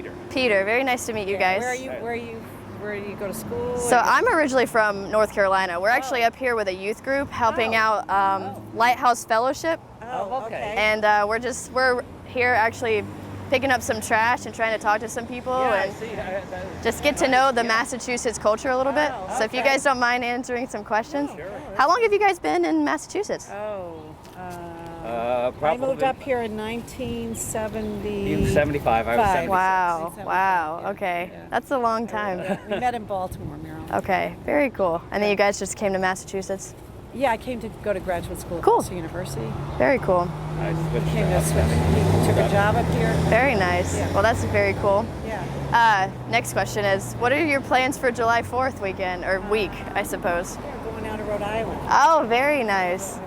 Peter. Peter, very nice to meet you guys. Where do you go to school? So I'm originally from North Carolina. We're actually up here with a youth group helping out Lighthouse Fellowship. Oh, okay. And we're here actually picking up some trash and trying to talk to some people and just get to know the Massachusetts culture a little bit. So if you guys don't mind answering some questions. Sure. How long have you guys been in Massachusetts? I moved up here in 1970. 75. I was 76. Wow. Okay. Yeah. That's a long time. We met in Baltimore, Maryland. Okay. Very cool. And then you guys just came to Massachusetts? Yeah, I came to go to graduate school at Cool. Boston University. Very cool. I switched Came to up. took a job up here. Very nice. Yeah. Well, that's very cool. Yeah. Next question is, what are your plans for July 4th weekend, or week, I suppose? We're going out to Rhode Island. Oh, very nice.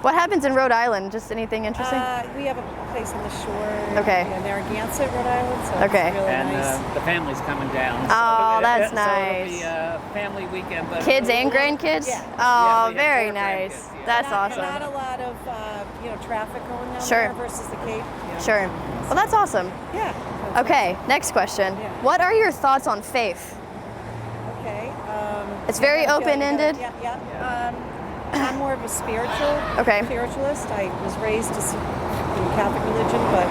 What happens in Rhode Island? Just anything interesting? We have a place on the shore. Okay. In Narragansett, Rhode Island. So Okay. It's really And nice. the family's coming down. Oh, that's So nice. it'll be a family weekend. But Kids and grandkids? Yeah. Oh, Yeah, we have very 4 nice. grandkids, yeah. That's Not awesome. a lot of traffic going down Sure. there versus the Cape. Yeah. Sure. Well, that's awesome. Yeah. Okay, next question. Yeah. What are your thoughts on faith? Okay. It's very open-ended. Yeah. I'm more of a spiritualist. I was raised in Catholic religion, but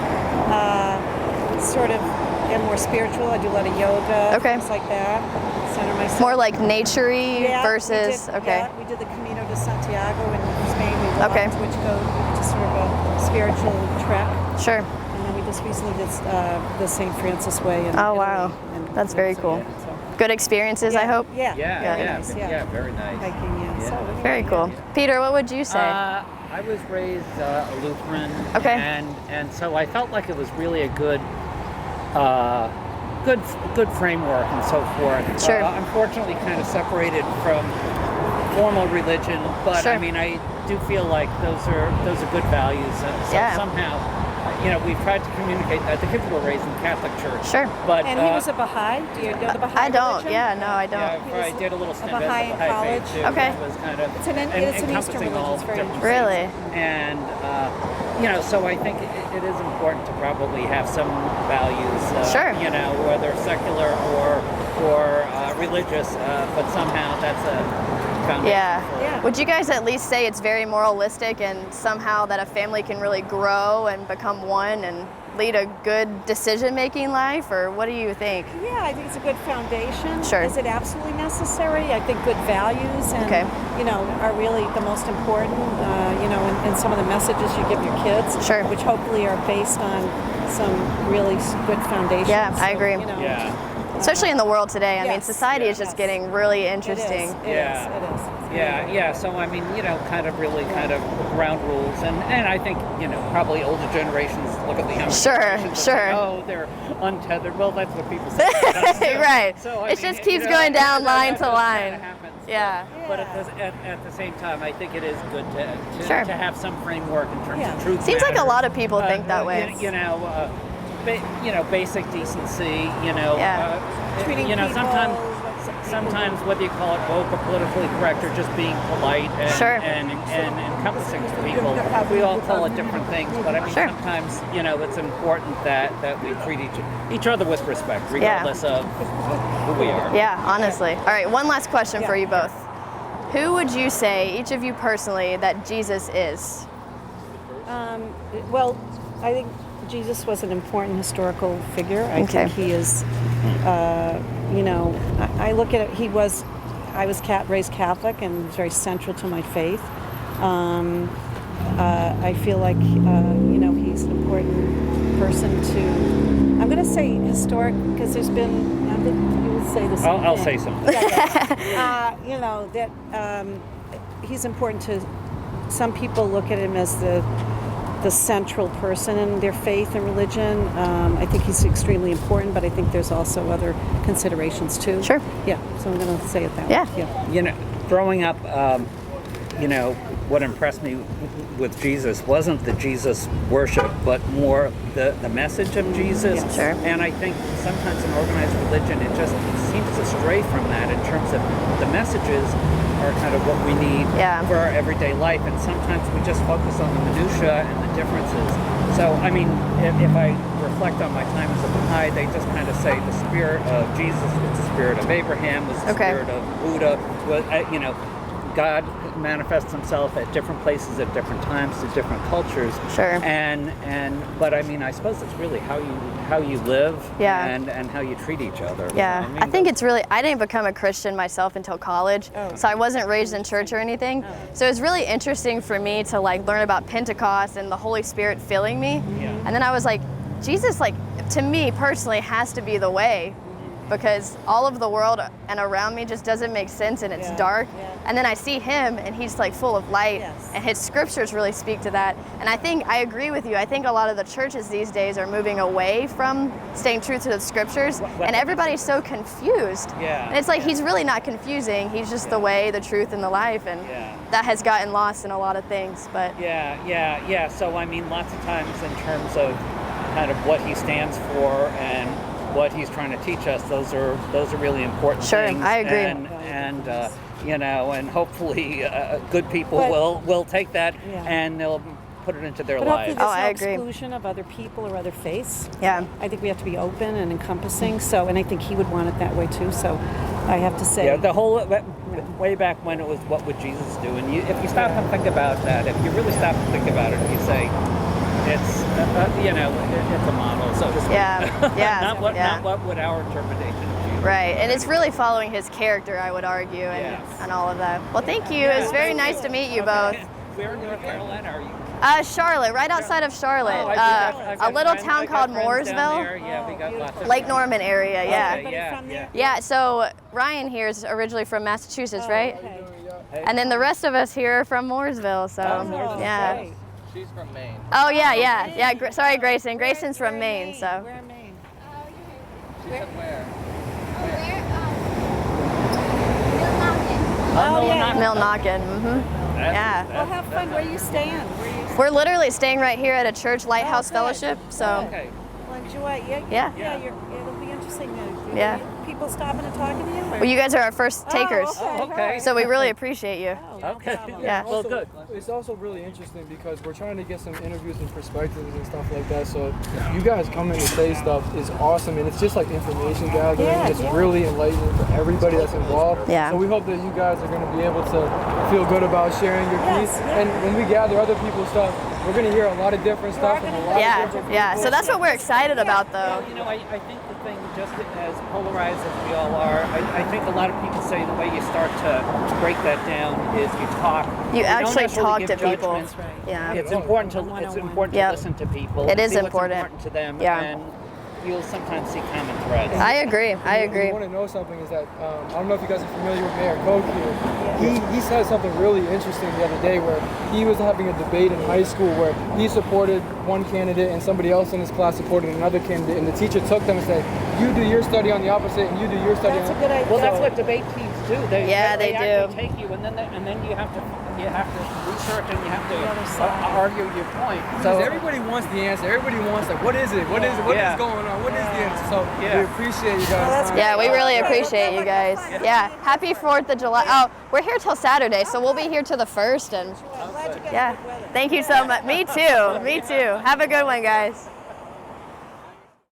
sort of am more spiritual. I do a lot of yoga, things like that. Center myself. More like nature-y Yeah, versus, we did the Camino de Santiago in Spain. We walked, which to sort of a spiritual trek. Sure. And then we just recently did the St. Francis Way in Oh, Italy, wow. That's very cool. Good experiences, I hope? Yeah. Yeah, very nice. Hiking, So very cool. Peter, what would you say? I was raised a Lutheran. Okay. And so I felt like it was really a good framework and so forth. Sure. Unfortunately, kind of separated from formal religion, but Sure. I mean, I do feel like those are good values. So somehow, we've tried to communicate that. The kids were raised in Catholic church. Sure. But and he was a Baha'i. Do you know the Baha'i I don't. religion? Yeah, no, I don't. Yeah, I did a little stint at the Baha'i in Baha'i college. faith too. Okay. Which was kind of It's an Eastern encompassing all religion. It's very different Really? And so I think it is important to probably have some values. Sure. Whether secular or religious, but somehow that's a foundation. Yeah. Would you guys at least say it's very moralistic and somehow that a family can really grow and become one and lead a good decision-making life, or what do you think? Yeah, I think it's a good foundation. Sure. Is it absolutely necessary? I think good values and are really the most important. In some of the messages you give your kids, Sure. which hopefully are based on some really good foundations. Yeah, I agree. Yeah. Especially in the world today. I mean, Yes. society is just getting really interesting. It is. Yeah. So I mean, kind of ground rules, and I think probably older generations look at the younger generations and say, oh, they're untethered. Well, that's what people say. Right. So, it just keeps going down line to line. Yeah. But at the same time, I think it is good to have some framework in terms of truth. Seems like a lot of people think that way. Basic decency. Treating Sometimes whether you call it woke or politically correct or just being polite and encompassing to people, we all call it different things. But I mean, sometimes it's important that we treat each other with respect, regardless of who we are. Yeah, honestly. All right, one last question for you both. Who would you say, each of you personally, that Jesus is? Well, I think Jesus was an important historical figure. I think he is, I look at it, I was raised Catholic and was very central to my faith. I feel like, he's an important person to, I'm going to say historic, because there's been, I think you would say the same I'll thing. say something. That he's important to, some people look at him as the central person in their faith and religion. I think he's extremely important, but I think there's also other considerations too. Sure. Yeah, so I'm going to say it that way. Yeah. Growing up, you know, what impressed me with Jesus wasn't the Jesus worship, but more the message of Jesus. Yeah, sure. And I think sometimes in organized religion, it seems to stray from that in terms of the messages are kind of what we need for our everyday life. And sometimes we just focus on the minutia and the differences. So, I mean, if I reflect on my time as a Baha'i, they just kind of say the spirit of Jesus was the spirit of Abraham, was the spirit of Buddha, was, you know, God manifests himself at different places at different times to different cultures. Sure. But I mean, I suppose it's really how you live and how you treat each other. Yeah. You know what I mean? I think it's really, I didn't become a Christian myself until college. So I wasn't raised in church or anything. So it's really interesting for me to like learn about Pentecost and the Holy Spirit filling me. Yeah. And then I was like, Jesus, like, to me personally, has to be the way, because all of the world and around me just doesn't make sense, and it's dark. And then I see him and he's like full of light, and his scriptures really speak to that. And I agree with you. I think a lot of the churches these days are moving away from staying true to the scriptures, and everybody's so confused. And it's like, he's really not confusing. He's just the way, the truth, and the life, and that has gotten lost in a lot of things. But So I mean, lots of times in terms of kind of what he stands for and what he's trying to teach us, those are really important things. Sure, I agree. And you know, and hopefully good people will take that and they'll put it into their lives. But hopefully I there's no agree. exclusion of other people or other faiths. Yeah. I think we have to be open and encompassing. So, and I think he would want it that way too. So, I have to say. Yeah, the whole way back when it was, what would Jesus do? And if you stop and think about that, if you really stop and think about it, you say, it's you know, it's a model, so to speak. Not what would our interpretation be. Right, and it's really following his character, I would argue, and all of that. Well, thank you. It was very nice to meet you both. Where in North Carolina are you? Charlotte, right outside of Charlotte. I've got a little friends- town I've got called friends down Mooresville. there. Yeah, we got lots of Lake Norman area, Okay, Yeah, so Ryan here is originally from Massachusetts, right? And then the rest of us here are from Mooresville, so yeah. Great. She's from Maine. Oh yeah. Sorry, Grayson. Grayson's from Maine, so. Where in Maine? She said where? Millnocket. Yeah. Well, have fun. Where you staying? We're literally staying right here at a church, Lighthouse Fellowship. So. Okay. Well, enjoy. Yeah. It'll be interesting. Yeah. People stopping and talking to you? Well, you guys are our first takers. Okay. So we really appreciate you. Okay. Yeah. Well, good. It's also really interesting because we're trying to get some interviews and perspectives and stuff like that. So you guys coming to say stuff is awesome, and it's just like information gathering. It's really enlightening for everybody that's involved. Yeah. So we hope that you guys are going to be able to feel good about sharing your piece. And when we gather other people's stuff, we're going to hear a lot of different stuff from a lot of different people. Yeah. So that's what we're excited about, though. Well, you know, I think the thing, just as polarized as we all are, I think a lot of people say the way you start to break that down is you talk. You actually don't talk necessarily to give people. judgments. Yeah. It's important to listen to people. It is see what's important. to them. Yeah. And you'll sometimes see common threads. I agree. You want to know something is that, I don't know if you guys are familiar with Mayor Koch here. He said something really interesting the other day where he was having a debate in high school where he supported one candidate and somebody else in his class supported another candidate, and the teacher took them and said, you do your study on the opposite and you do your study on the other. Well, that's what debate teams do. They do. actually take you, and then you have to research and you have to argue your point. So Because everybody wants the answer. Everybody wants, like, what is it? What is going on? What is the answer? So we appreciate you guys. Yeah, we really appreciate you guys. Yeah. Happy 4th of July. Oh, we're here till Saturday, so we'll be here till the 1st. And yeah. Thank you so much. Me too. Have a good one, guys.